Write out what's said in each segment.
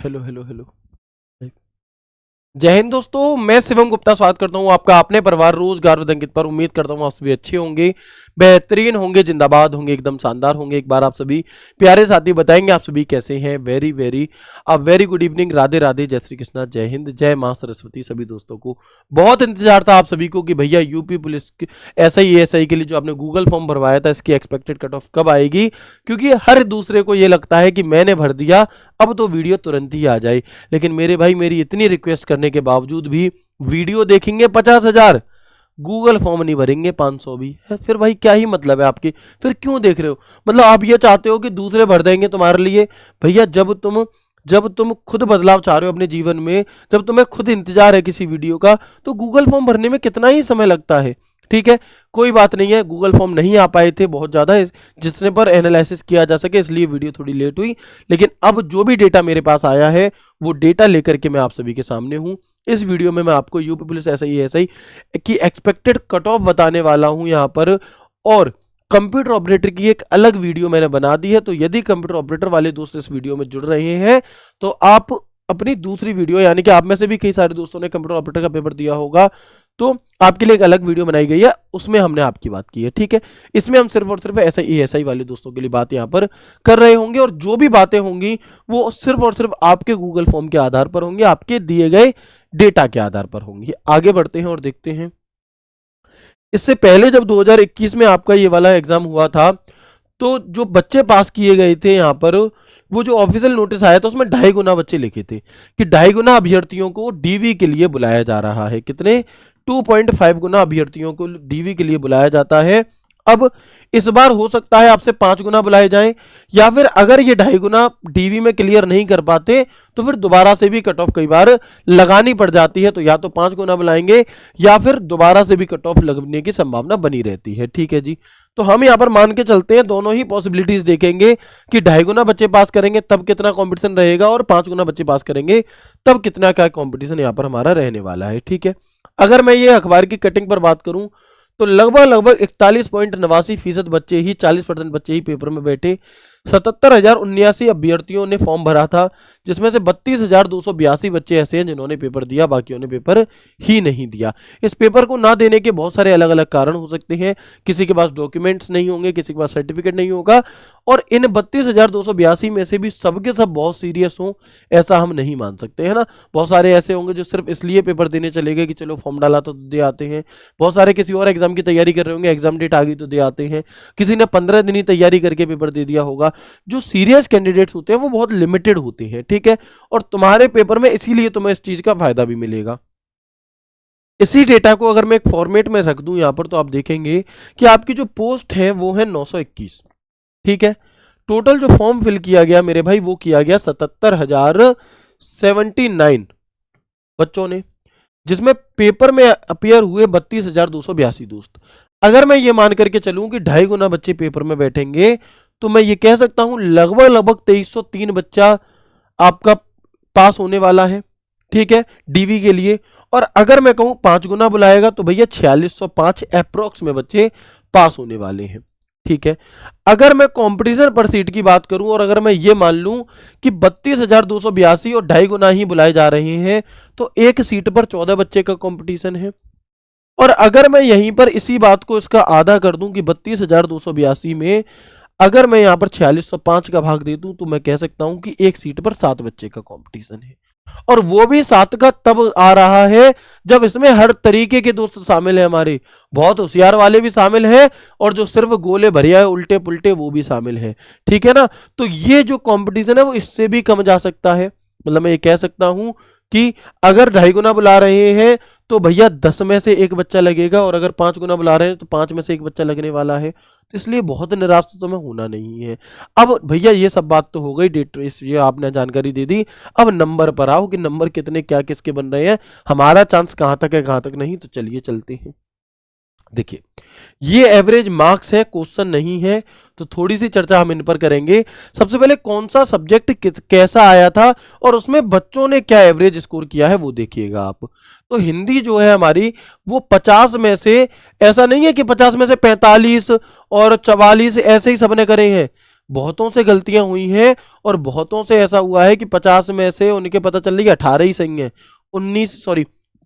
Hello hello hello. जय हिंद दोस्तों, मैं शिवम गुप्ता स्वागत करता हूं आपका अपने परिवार रोजगार विद अंकित पर। उम्मीद करता हूं आप सभी अच्छे होंगे, बेहतरीन होंगे, जिंदाबाद होंगे, एकदम शानदार होंगे। एक बार आप सभी प्यारे साथी बताएंगे आप सभी कैसे हैं। Very very very good evening, Radhe Radhe, जय श्री कृष्णा, जय हिंद, जय मां सरस्वती। सभी दोस्तों को बहुत इंतजार था आप सभी को कि भैया यूपी पुलिस एसआई के लिए जो आपने गूगल फॉर्म भरवाया था इसकी एक्सपेक्टेड कट ऑफ कब आएगी, क्योंकि हर दूसरे को ये लगता है कि मैंने भर दिया अब तो वीडियो तुरंत ही आ जाए। लेकिन मेरे भाई, मेरी इतनी रिक्वेस्ट करने के बावजूद भी वीडियो देखेंगे 50,000, गूगल फॉर्म नहीं भरेंगे 500 भी है। फिर भाई क्या ही मतलब है आपकी, फिर क्यों देख रहे हो? मतलब आप ये चाहते हो कि दूसरे भर देंगे तुम्हारे लिए? भैया जब तुम खुद बदलाव चाह रहे हो अपने जीवन में, जब तुम्हें खुद इंतजार है किसी वीडियो का, तो गूगल फॉर्म भरने में कितना ही समय लगता है। ठीक है, कोई बात नहीं है, गूगल फॉर्म नहीं आ पाए थे बहुत ज़्यादा जिसने पर एनालिसिस किया जा सके, इसलिए वीडियो थोड़ी लेट हुई। लेकिन अब जो भी डेटा मेरे पास आया है वो डेटा लेकर के मैं आप सभी के सामने हूं। इस वीडियो में मैं आपको यूपी पुलिस एसआई की एक्सपेक्टेड कट ऑफ बताने वाला हूं यहाँ पर। और कंप्यूटर ऑपरेटर की एक अलग वीडियो मैंने बना दी है, तो यदि कंप्यूटर ऑपरेटर वाले दोस्त इस वीडियो में जुड़ रहे हैं तो आप अपनी दूसरी वीडियो, यानी कि आप में से भी कई सारे दोस्तों ने कंप्यूटर ऑपरेटर का पेपर दिया होगा, तो आपके लिए एक अलग वीडियो बनाई गई है, उसमें हमने आपकी बात की है। ठीक है, इसमें हम सिर्फ और सिर्फ एसआई वाले दोस्तों के लिए बात यहाँ पर कर रहे होंगे, और जो भी बातें होंगी वो सिर्फ और सिर्फ आपके गूगल फॉर्म के आधार पर होंगी, आपके दिए गए डेटा के आधार पर होंगी। आगे बढ़ते हैं और देखते हैं। इससे पहले जब 2021 में आपका ये वाला एग्जाम हुआ था, तो जो बच्चे पास किए गए थे यहाँ पर, वो जो ऑफिशियल नोटिस आया था उसमें 2.5 गुना बच्चे लिखे थे कि 2.5 गुना अभ्यर्थियों को डीवी के लिए बुलाया जा रहा है। कितने? 2.5 गुना अभ्यर्थियों को डीवी के लिए बुलाया जाता है। अब इस बार हो सकता है आपसे 5 गुना बुलाए जाएं, या फिर अगर ये 2.5 गुना डीवी में क्लियर नहीं कर पाते तो फिर दोबारा से भी कट ऑफ कई बार लगानी पड़ जाती है, तो या तो 5 गुना बुलाएंगे या फिर दोबारा से भी कट ऑफ लगने की संभावना बनी रहती है। ठीक है जी, तो हम यहाँ पर मान के चलते हैं, दोनों ही पॉसिबिलिटीज देखेंगे कि 2.5 गुना बच्चे पास करेंगे तब कितना कंपटीशन रहेगा, और 5 गुना बच्चे पास करेंगे तब कितना क्या कंपटीशन यहाँ पर हमारा रहने वाला है। ठीक है, अगर मैं ये अखबार की कटिंग पर बात करूं तो लगभग 41.89% बच्चे ही, 40% बच्चे ही पेपर में बैठे। 77,079 अभ्यर्थियों ने फॉर्म भरा था, जिसमें से 32,282 बच्चे ऐसे हैं जिन्होंने पेपर दिया, बाकियों ने पेपर ही नहीं दिया। इस पेपर को ना देने के बहुत सारे अलग अलग कारण हो सकते हैं। किसी के पास डॉक्यूमेंट्स नहीं होंगे, किसी के पास सर्टिफिकेट नहीं होगा, और इन 32,282 में से भी सबके सब बहुत सीरियस हों ऐसा हम नहीं मान सकते, है ना। बहुत सारे ऐसे होंगे जो सिर्फ इसलिए पेपर देने चले गए कि चलो फॉर्म डाला तो दे आते हैं। बहुत सारे किसी और एग्जाम की तैयारी कर रहे होंगे, एग्जाम डेट आ गई तो दे आते हैं। किसी ने 15 दिन ही तैयारी करके पेपर दे दिया होगा। जो सीरियस कैंडिडेट्स होते हैं वो बहुत लिमिटेड होते हैं। ठीक है, और तुम्हारे पेपर में इसीलिए तुम्हें इस चीज का फायदा भी मिलेगा। इसी डेटा को अगर मैं एक फॉर्मेट में रख दूं यहां पर, तो आप देखेंगे कि आपकी जो पोस्ट है वो है 921। ठीक है, टोटल जो फॉर्म फिल किया गया मेरे भाई वो किया गया 77,079 बच्चों ने, जिसमें पेपर में अपियर हुए 32,282 दोस्त। अगर मैं ये मान करके चलूं कि 2.5 गुना बच्चे पेपर में बैठेंगे, तो मैं ये कह सकता हूं लगभग 2303 बच्चा आपका पास होने वाला है। ठीक है, डीवी के लिए। और अगर मैं कहूं 5 गुना बुलाएगा तो भैया 4605 अप्रोक्स में बच्चे पास होने वाले हैं। ठीक है, अगर मैं कंपटीशन पर सीट की बात करूं, और अगर मैं ये मान लूं कि 32,282 और 2.5 गुना ही बुलाए जा रहे हैं, तो एक सीट पर 14 बच्चे का कंपटीशन है। और अगर मैं यहीं पर इसी बात को इसका आधा कर दूं कि 32,282 में अगर मैं यहां पर 4605 का भाग दे दूं, तो मैं कह सकता हूं कि एक सीट पर 7 बच्चे का कंपटीशन है। और वो भी 7 का तब आ रहा है जब इसमें हर तरीके के दोस्त शामिल है, हमारे बहुत होशियार वाले भी शामिल हैं, और जो सिर्फ गोले भरिया है उल्टे पुल्टे वो भी शामिल है। ठीक है ना, तो ये जो कंपटीशन है वो इससे भी कम जा सकता है। मतलब मैं ये कह सकता हूं कि अगर 2.5 गुना बुला रहे हैं तो भैया 10 में से एक बच्चा लगेगा, और अगर 5 गुना बुला रहे हैं तो 5 में से एक बच्चा लगने वाला है। तो इसलिए बहुत निराश तो तुम्हें होना नहीं है। अब भैया ये सब बात तो हो गई, डेट ये आपने जानकारी दे दी। अब नंबर पर आओ कि नंबर कितने क्या किसके बन रहे हैं, हमारा चांस कहां तक है कहां तक नहीं। तो चलिए चलते हैं। देखिए, ये एवरेज मार्क्स है, क्वेश्चन नहीं है, तो थोड़ी सी चर्चा हम इन पर करेंगे। सबसे पहले कौन सा सब्जेक्ट कैसा आया था और उसमें बच्चों ने क्या एवरेज स्कोर किया है वो देखिएगा आप। तो हिंदी जो है हमारी वो 50 में से, ऐसा नहीं है कि 50 में से 45 और 44 ऐसे ही सबने करे हैं। बहुतों से गलतियां हुई हैं और बहुतों से ऐसा हुआ है कि 50 में से उनके पता चल रही है 18 ही सही है,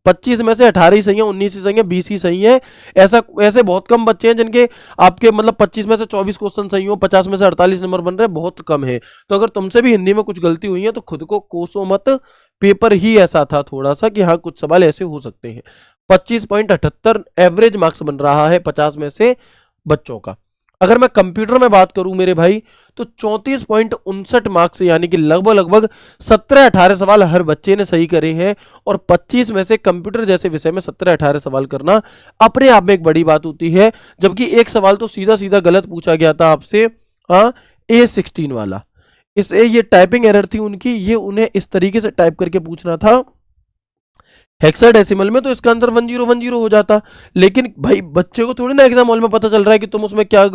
25 में से 18 ही सही है, 19 ही सही है, 20 ही सही है। ऐसा ऐसे बहुत कम बच्चे हैं जिनके आपके मतलब 25 में से 24 क्वेश्चन सही हो, 50 में से 48 नंबर बन रहे हैं, बहुत कम है। तो अगर तुमसे भी हिंदी में कुछ गलती हुई है तो खुद को कोसो मत, पेपर ही ऐसा था थोड़ा सा कि हाँ कुछ सवाल ऐसे हो सकते हैं। 25.78 एवरेज मार्क्स बन रहा है 50 में से बच्चों का। अगर मैं कंप्यूटर में बात करूं मेरे भाई तो 34.59 मार्क्स यानी कि लगभग लगभग 17-18 सवाल हर बच्चे ने सही करे हैं। और 25 में से कंप्यूटर जैसे विषय में 17-18 सवाल करना अपने आप में एक बड़ी बात होती है। जबकि एक सवाल तो सीधा सीधा गलत पूछा गया था आपसे, हाँ A16 वाला। इसे ये टाइपिंग एरर थी उनकी, ये उन्हें इस तरीके से टाइप करके पूछना था हेक्साडेसिमल में, तो इसका आंसर 1010 हो जाता। लेकिन भाई बच्चे को थोड़ी ना एग्जाम हॉल में पता चल रहा है कि तुम उसमें क्या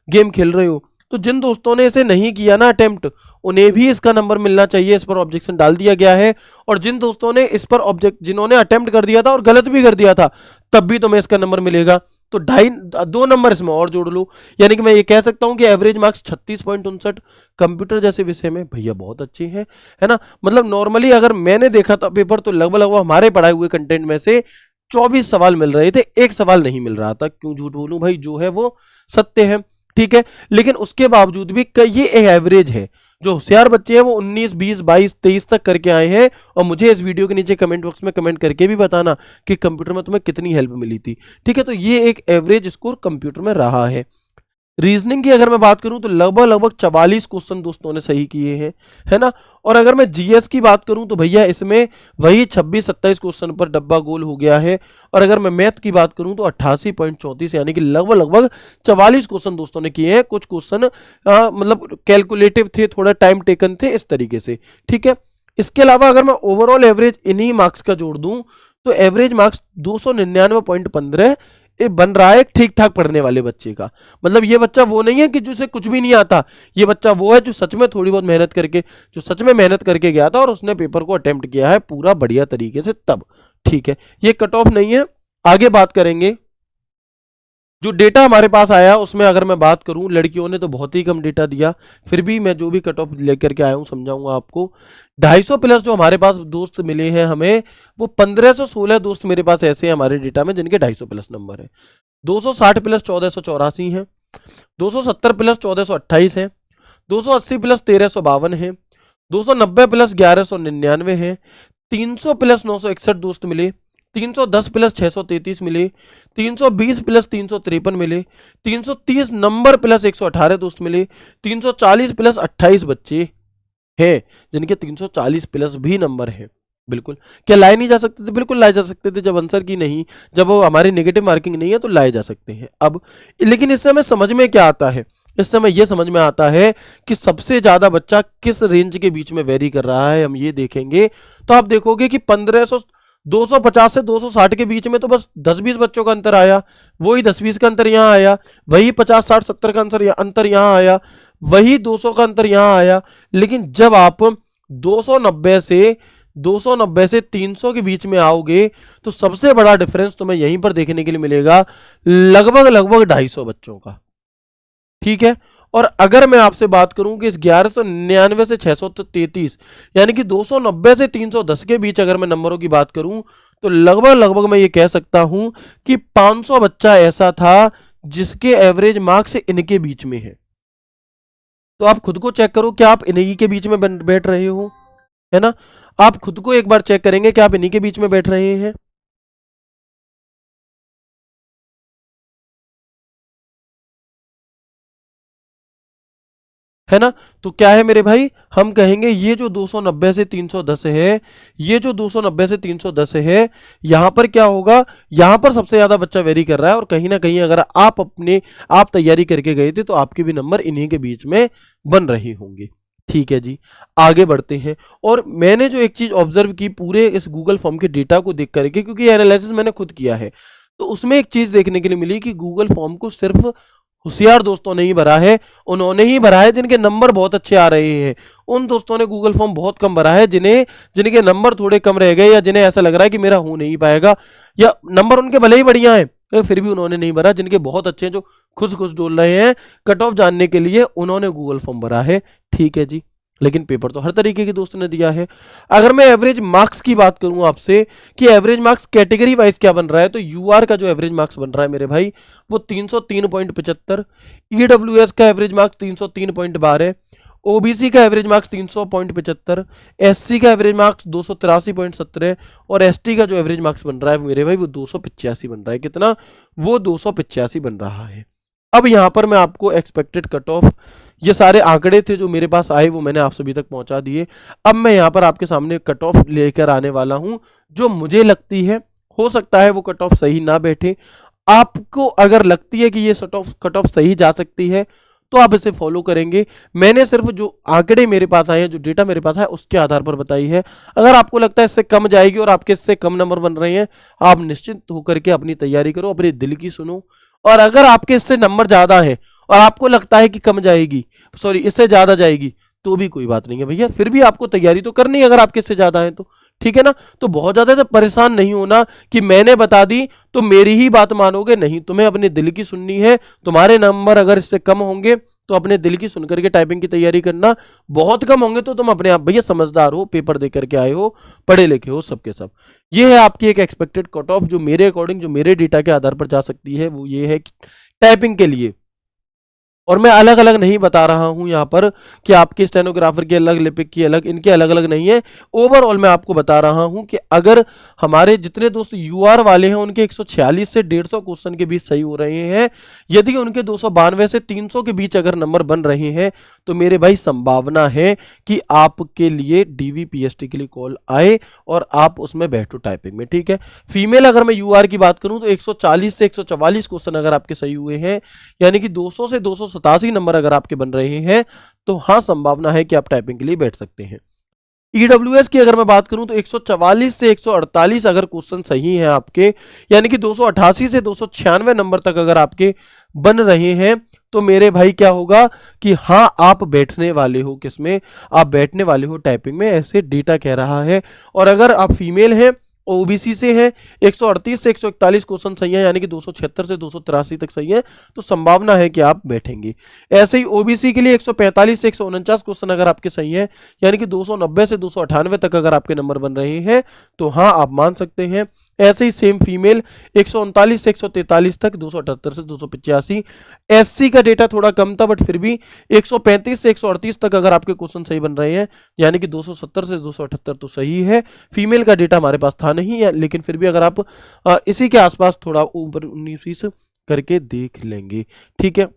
गेम खेल रहे हो। तो जिन दोस्तों ने इसे नहीं किया ना अटेम्प्ट, उन्हें भी इसका नंबर मिलना चाहिए, इस पर ऑब्जेक्शन डाल दिया गया है। और जिन दोस्तों ने इस पर जिन्होंने अटेम्प्ट कर दिया था और गलत भी कर दिया था, तब भी तुम्हें इसका नंबर मिलेगा। तो 2 नंबर इसमें और जोड़ लो, यानी कि मैं ये कह सकता हूं कि एवरेज मार्क्स 36.59 कंप्यूटर जैसे विषय में भैया बहुत अच्छे हैं, है ना। मतलब नॉर्मली अगर मैंने देखा था पेपर तो लगभग लगभग हमारे पढ़ाए हुए कंटेंट में से 24 सवाल मिल रहे थे, एक सवाल नहीं मिल रहा था। क्यों झूठ बोलूं भाई, जो है वो सत्य है, ठीक है। लेकिन उसके बावजूद भी ये एक एवरेज है। जो होशियार बच्चे हैं वो 19, 20, 22, 23 तक करके आए हैं। और मुझे इस वीडियो के नीचे कमेंट बॉक्स में कमेंट करके भी बताना कि कंप्यूटर में तुम्हें कितनी हेल्प मिली थी, ठीक है। तो ये एक एवरेज स्कोर कंप्यूटर में रहा है। रीजनिंग की अगर मैं बात करूं तो लगभग लगभग 44 क्वेश्चन दोस्तों ने सही किए हैं, है ना। और अगर मैं जीएस की बात करूं तो भैया इसमें वही 26-27 क्वेश्चन पर डब्बा गोल हो गया है। और अगर मैं मैथ की बात करूं तो 88.34 यानी कि लगभग लगभग 44 क्वेश्चन दोस्तों ने किए हैं। कुछ क्वेश्चन मतलब कैलकुलेटिव थे, थोड़ा टाइम टेकन थे, इस तरीके से, ठीक है। इसके अलावा अगर मैं ओवरऑल एवरेज इन्हीं मार्क्स का जोड़ दूं तो एवरेज मार्क्स 299.15 ये बन रहा है एक ठीक ठाक पढ़ने वाले बच्चे का। मतलब ये बच्चा वो नहीं है कि जिसे कुछ भी नहीं आता, ये बच्चा वो है जो सच में थोड़ी बहुत मेहनत करके, जो सच में मेहनत करके गया था और उसने पेपर को अटेम्प्ट किया है पूरा बढ़िया तरीके से तब, ठीक है। ये कट ऑफ नहीं है। आगे बात करेंगे जो डेटा हमारे पास आया उसमें अगर मैं बात करूं, लड़कियों ने तो बहुत ही कम डेटा दिया, फिर भी मैं जो भी कट ऑफ लेकर के आया हूं समझाऊंगा आपको। 250 प्लस जो हमारे पास दोस्त मिले हैं हमें, वो 1516 दोस्त मेरे पास ऐसे हैं हमारे डेटा में जिनके 250 प्लस नंबर है। 260 प्लस 1484 है, 270 प्लस 1428 है, 280 प्लस 1352 है, 290 प्लस 1199 है, 300 प्लस 961 दोस्त मिले, 310 प्लस 633 मिले, 320 प्लस 353 मिले, 330 नंबर प्लस 118 दोस्त मिले, 340 प्लस 28 बच्चे हैं जिनके 340 प्लस भी नंबर है। बिल्कुल, क्या लाए नहीं जा सकते थे? बिल्कुल लाए जा सकते थे। जब आंसर की नहीं, जब वो हमारी नेगेटिव मार्किंग नहीं है तो लाए जा सकते हैं। अब लेकिन इससे हमें समझ में क्या आता है, इस समय यह समझ में आता है कि सबसे ज्यादा बच्चा किस रेंज के बीच में वेरी कर रहा है, हम ये देखेंगे। तो आप देखोगे कि 250 से 260 के बीच में तो बस 10-20 बच्चों का अंतर आया, वही 10-20 का अंतर यहाँ आया, वही 50-60-70 का अंतर यहाँ आया, वही 200 का अंतर यहाँ आया। लेकिन जब आप 290 से 300 के बीच में आओगे तो सबसे बड़ा डिफरेंस तुम्हें यहीं पर देखने के लिए मिलेगा, लगभग लगभग 250 बच्चों का, ठीक है। और अगर मैं आपसे बात करूं कि इस 1199 से 633 यानी कि 290 से 310 के बीच अगर मैं नंबरों की बात करूं तो लगभग लगभग मैं ये कह सकता हूं कि 500 बच्चा ऐसा था जिसके एवरेज मार्क्स इनके बीच में है। तो आप खुद को चेक करो, क्या आप इन्हीं के बीच में बैठ रहे हो, है ना। आप खुद को एक बार चेक करेंगे कि आप इन्हीं के बीच में बैठ रहे हैं, है ना। तो क्या है मेरे भाई, हम कहेंगे ये जो 290 से 310 है, ये जो 290 से 310 है, यहां पर क्या होगा, यहां पर सबसे ज्यादा बच्चा वेरी कर रहा है। और कहीं ना कहीं अगर आप तैयारी करके गए थे तो आपके भी नंबर इन्हीं के बीच में बन रहे होंगे, ठीक है जी। आगे बढ़ते हैं। और मैंने जो एक चीज ऑब्जर्व की पूरे इस गूगल फॉर्म के डेटा को देख करके, क्योंकि एनालिसिस मैंने खुद किया है, तो उसमें एक चीज देखने के लिए मिली कि गूगल फॉर्म को सिर्फ होशियार दोस्तों ने ही भरा है, उन्होंने ही भरा है जिनके नंबर बहुत अच्छे आ रहे हैं। उन दोस्तों ने गूगल फॉर्म बहुत कम भरा है जिनके नंबर थोड़े कम रह गए, या जिन्हें ऐसा लग रहा है कि मेरा हो नहीं पाएगा, या नंबर उनके भले ही बढ़िया है फिर भी उन्होंने नहीं भरा। जिनके बहुत अच्छे हैं, जो खुश खुश डोल रहे हैं कट ऑफ जानने के लिए, उन्होंने गूगल फॉर्म भरा है, ठीक है जी, लेकिन पेपर तो हर तरीके के दोस्तों ने दिया है। अगर मैं एवरेज मार्क्स की बात करूं आपसे कि एवरेज मार्क्स कैटेगरी वाइज क्या बन रहा है, तो यूआर का जो एवरेज मार्क्स बन रहा है मेरे भाई वो 303.75, ईडब्ल्यूएस का एवरेज मार्क्स 303.12, ओबीसी का एवरेज मार्क्स 300.75, एससी का एवरेज मार्क्स 283.17 और एसटी का जो एवरेज मार्क्स बन रहा है मेरे भाई वो 285 बन रहा है। कितना? वो 285 बन रहा है। अब यहां पर मैं आपको एक्सपेक्टेड कट ऑफ, ये सारे आंकड़े थे जो मेरे पास आए वो मैंने आप सभी तक पहुंचा दिए। अब मैं यहां पर आपके सामने कट ऑफ लेकर आने वाला हूं जो मुझे लगती है, हो सकता है वो कट ऑफ सही ना बैठे, आपको अगर लगती है कि ये कट ऑफ सही जा सकती है तो आप इसे फॉलो करेंगे। मैंने सिर्फ जो आंकड़े मेरे पास आए हैं, जो डेटा मेरे पास है उसके आधार पर बताई है। अगर आपको लगता है इससे कम जाएगी और आपके इससे कम नंबर बन रहे हैं, आप निश्चित होकर के अपनी तैयारी करो, अपने दिल की सुनो। और अगर आपके इससे नंबर ज्यादा है और आपको लगता है कि कम जाएगी, सॉरी इससे ज्यादा जाएगी, तो भी कोई बात नहीं है भैया, फिर भी आपको तैयारी तो करनी है अगर आपके इससे ज्यादा है तो, ठीक है ना। तो बहुत ज्यादा तो परेशान नहीं होना कि मैंने बता दी तो मेरी ही बात मानोगे, नहीं, तुम्हें अपने दिल की सुननी है। तुम्हारे नंबर अगर इससे कम होंगे तो अपने दिल की सुनकर के टाइपिंग की तैयारी करना, बहुत कम होंगे तो तुम अपने आप भैया समझदार हो, पेपर दे करके आए हो, पढ़े लिखे हो, सबके सब। ये है आपकी एक एक्सपेक्टेड कट ऑफ जो मेरे अकॉर्डिंग, जो मेरे डेटा के आधार पर जा सकती है, वो ये है कि टाइपिंग के लिए। और मैं अलग अलग नहीं बता रहा हूं यहां पर कि आपके स्टेनोग्राफर की अलग, लिपिक की अलग, इनके अलग अलग नहीं है। ओवरऑल मैं आपको बता रहा हूं कि अगर हमारे जितने दोस्त यूआर वाले हैं उनके 146 से 150 क्वेश्चन के बीच सही हो रहे हैं, यदि उनके 292 से 300 के बीच अगर नंबर बन रहे हैं, तो मेरे भाई संभावना है कि आपके लिए डीवीपीएसटी के लिए कॉल आए और आप उसमें बैठो टाइपिंग में, ठीक है। फीमेल अगर मैं यूआर की बात करूं तो 140 से 144 क्वेश्चन अगर आपके सही हुए हैं, यानी कि 200 से 287 नंबर अगर आपके बन रहे हैं, तो हाँ संभावना है कि आप टाइपिंग के लिए बैठ सकते हैं। ईडब्ल्यूएस की अगर मैं बात करूं तो 144 से 148 अगर क्वेश्चन सही हैं आपके, यानी कि 288 से 296 नंबर तक अगर आपके बन रहे हैं, तो मेरे भाई क्या होगा कि हाँ आप बैठने वाले हो, किसमें? आप बैठने वाले हो टाइपिंग में, ऐसे डेटा कह रहा है। और अगर आप फीमेल हैं, ओबीसी से है, 138 से 141 क्वेश्चन सही है, यानी कि 276 से 283 तक सही है, तो संभावना है कि आप बैठेंगे। ऐसे ही ओबीसी के लिए 145 से 149 क्वेश्चन अगर आपके सही है, यानी कि 290 से 298 तक अगर आपके नंबर बन रहे हैं, तो हाँ आप मान सकते हैं। ऐसे ही सेम फीमेल 139 से 143 तक, 278 से 285। एससी का डेटा थोड़ा कम था बट फिर भी 135 से 138 तक अगर आपके क्वेश्चन सही बन रहे हैं, यानी कि 270 से 278 तो सही है। फीमेल का डेटा हमारे पास था नहीं है, लेकिन फिर भी अगर आप इसी के आसपास थोड़ा ऊपर 19-20 करके देख लेंगे, ठीक है।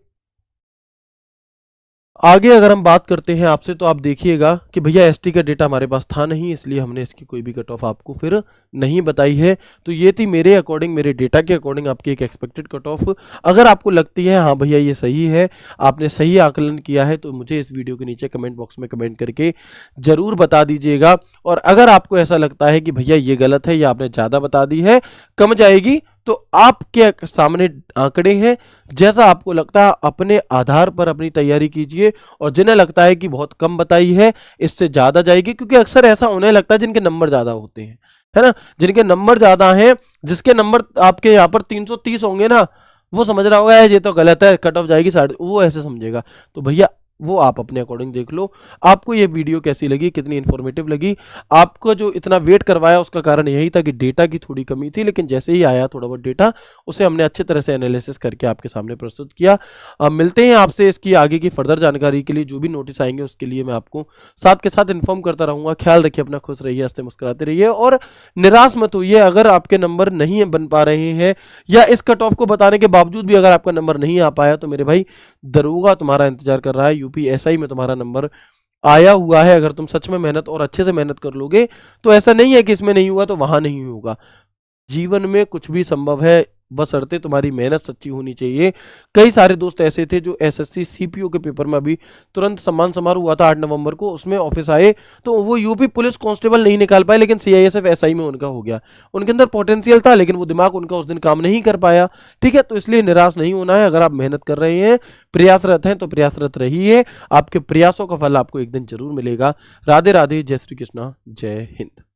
आगे अगर हम बात करते हैं आपसे, तो आप देखिएगा कि भैया एसटी का डेटा हमारे पास था नहीं, इसलिए हमने इसकी कोई भी कट ऑफ आपको फिर नहीं बताई है। तो ये थी मेरे अकॉर्डिंग, मेरे डेटा के अकॉर्डिंग आपकी एक एक्सपेक्टेड कट ऑफ। अगर आपको लगती है हाँ भैया ये सही है, आपने सही आकलन किया है, तो मुझे इस वीडियो के नीचे कमेंट बॉक्स में कमेंट करके जरूर बता दीजिएगा। और अगर आपको ऐसा लगता है कि भैया ये गलत है या आपने ज़्यादा बता दी है, कम जाएगी, तो आपके सामने आंकड़े हैं, जैसा आपको लगता है अपने आधार पर अपनी तैयारी कीजिए। और जिन्हें लगता है कि बहुत कम बताई है, इससे ज्यादा जाएगी, क्योंकि अक्सर ऐसा होने लगता है जिनके नंबर ज्यादा होते हैं, है ना, जिनके नंबर ज्यादा हैं, जिसके नंबर आपके यहाँ पर 330 होंगे ना, वो समझ रहा होगा ये तो गलत है, कट ऑफ जाएगी साढ़े, वो ऐसे समझेगा। तो भैया वो आप अपने अकॉर्डिंग देख लो। आपको ये वीडियो कैसी लगी, कितनी इन्फॉर्मेटिव लगी? आपको जो इतना वेट करवाया उसका कारण यही था कि डेटा की थोड़ी कमी थी, लेकिन जैसे ही आया थोड़ा बहुत डेटा, उसे हमने अच्छे तरह से एनालिसिस करके आपके सामने प्रस्तुत किया। मिलते हैं आपसे इसकी आगे की फर्दर जानकारी के लिए, जो भी नोटिस आएंगे उसके लिए मैं आपको साथ के साथ इन्फॉर्म करता रहूंगा। ख्याल रखिए अपना, खुश रहिए, हंसते मुस्कुराते रहिए और निराश मत होइए अगर आपके नंबर नहीं बन पा रहे हैं, या इस कट ऑफ को बताने के बावजूद भी अगर आपका नंबर नहीं आ पाया, तो मेरे भाई दरोगा तुम्हारा इंतजार कर रहा है, यूपीएसआई में तुम्हारा नंबर आया हुआ है। अगर तुम सच में मेहनत और अच्छे से मेहनत कर लोगे, तो ऐसा नहीं है कि इसमें नहीं हुआ तो वहां नहीं होगा। जीवन में कुछ भी संभव है, बशर्ते तुम्हारी मेहनत सच्ची होनी चाहिए। कई सारे दोस्त ऐसे थे जो एसएससी सीपीओ के पेपर में अभी तुरंत सम्मान समारोह हुआ था 8 नवंबर को, उसमें ऑफिस आए तो वो यूपी पुलिस कांस्टेबल नहीं निकाल पाए, लेकिन सीआईएसएफ एसआई में उनका हो गया। उनके अंदर पोटेंशियल था, लेकिन वो दिमाग उनका उस दिन काम नहीं कर पाया, ठीक है। तो इसलिए निराश नहीं होना है। अगर आप मेहनत कर रहे हैं, प्रयासरत हैं, तो प्रयासरत रहिए, आपके प्रयासों का फल आपको एक दिन जरूर मिलेगा। राधे राधे, जय श्री कृष्णा, जय हिंद।